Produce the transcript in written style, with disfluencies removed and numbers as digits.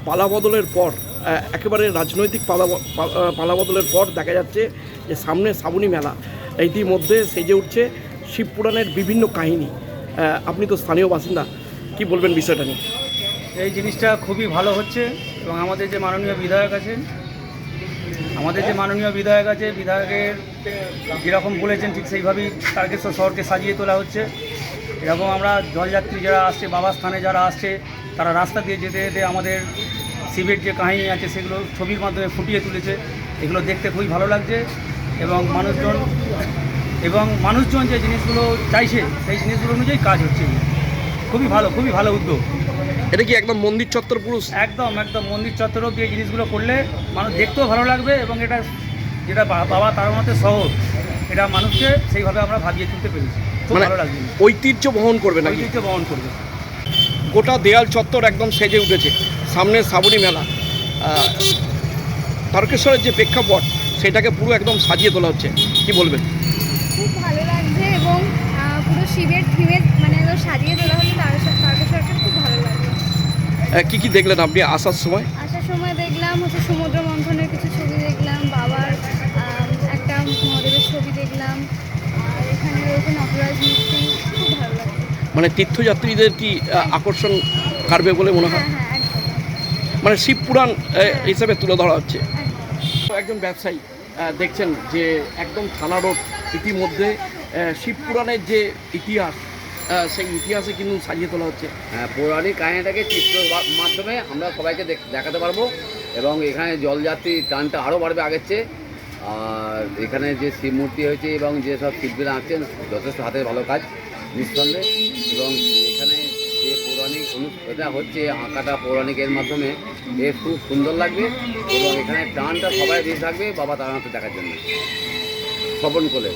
পালাবদলের পর একেবারে রাজনৈতিক পালাবদলের পর দেখা যাচ্ছে যে সামনে শ্রাবণী মেলা ইতিমধ্যে সেজে উঠছে শিবপুরাণের বিভিন্ন কাহিনী। আপনি তো স্থানীয় বাসিন্দা, কি বলবেন বিষয়টা নিয়ে? এই জিনিসটা খুবই ভালো হচ্ছে এবং আমাদের যে মাননীয় বিধায়ক আছেন বিধায়কের যেরকম বলেছেন ঠিক সেইভাবেই তারকেশ্বর শহরকে সাজিয়ে তোলা হচ্ছে। এরকম আমরা জলযাত্রী যারা আসছে, বাবার স্থানে যারা আসছে, তারা রাস্তা দিয়ে যেতে যেতে আমাদের শিবের যে কাহিনী আছে সেগুলো ছবির মাধ্যমে ফুটিয়ে তুলেছে। এগুলো দেখতে খুবই ভালো লাগছে এবং মানুষজন যে জিনিসগুলো চাইছে সেই জিনিসগুলো অনুযায়ী কাজ হচ্ছে। খুবই ভালো উদ্যোগ। এটা কি একদম মন্দির চত্বর পুরুষ? একদম মন্দির চত্বর অব্দি এই জিনিসগুলো করলে মানুষ দেখতেও ভালো লাগবে এবং এটা যেটা বাবা তারনাথের শহর, এটা মানুষকে সেইভাবে আমরা ভাবিয়ে তুলতে পেরেছি। খুব ভালো লাগবে। ঐতিহ্য বহন করবে না? ঐতিহ্য বহন করবে। গোটা দেয়াল চত্বর একদম সেজে উঠেছে, সামনে শ্রাবণী মেলা। তারকেশ্বরের যে প্রেক্ষাপট সেটাকে পুরো একদম সাজিয়ে তোলা হচ্ছে, কি বলবেন? খুব ভালো লাগছে এবং পুরো শিবের থিমে মানে একদম সাজিয়ে তোলা হচ্ছে তারকেশ্বরটা, খুব ভালো লাগছে। কি দেখলেন আপনি আসার সময়? আসার সময় দেখলাম হচ্ছে সমুদ্র মন্থনের কিছু ছবি দেখলাম, বাবার একটা মহাদেবের ছবি দেখলাম, আর এখানে রয়েছে নটরাজ মূর্তি। খুব ভালো লাগছে। মানে তীর্থযাত্রীদের কি আকর্ষণ কাটবে বলে মনে হয়? হ্যাঁ একদম। মানে শিবপুরাণ হিসাবে তুলে ধরা হচ্ছে। একজন ব্যবসায়ী দেখছেন যে একদম থানা রোড ইতিমধ্যে শিবপুরাণের যে ইতিহাস সেই ইতিহাসে কিন্তু সাজিয়ে তোলা হচ্ছে। হ্যাঁ, পৌরাণিক কাহিনীটাকে চিত্রের মাধ্যমে আমরা সবাইকে দেখাতে পারবো এবং এখানে জলযাত্রী টানটা আরও বাড়বে আগের চেয়ে। আর এখানে যে শিব মূর্তি হয়েছে এবং যেসব শিল্পীরা আঁকছেন যথেষ্ট হাতের ভালো কাজ নিঃসন্দেহে। এবং এখানে যে পৌরাণিক এটা হচ্ছে আঁকাটা পৌরাণিকের মাধ্যমে খুব সুন্দর লাগবে এবং এখানে টানটা সবাই বেশি থাকবে বাবা তারনাথ দেখার জন্য শ্রবণ করে।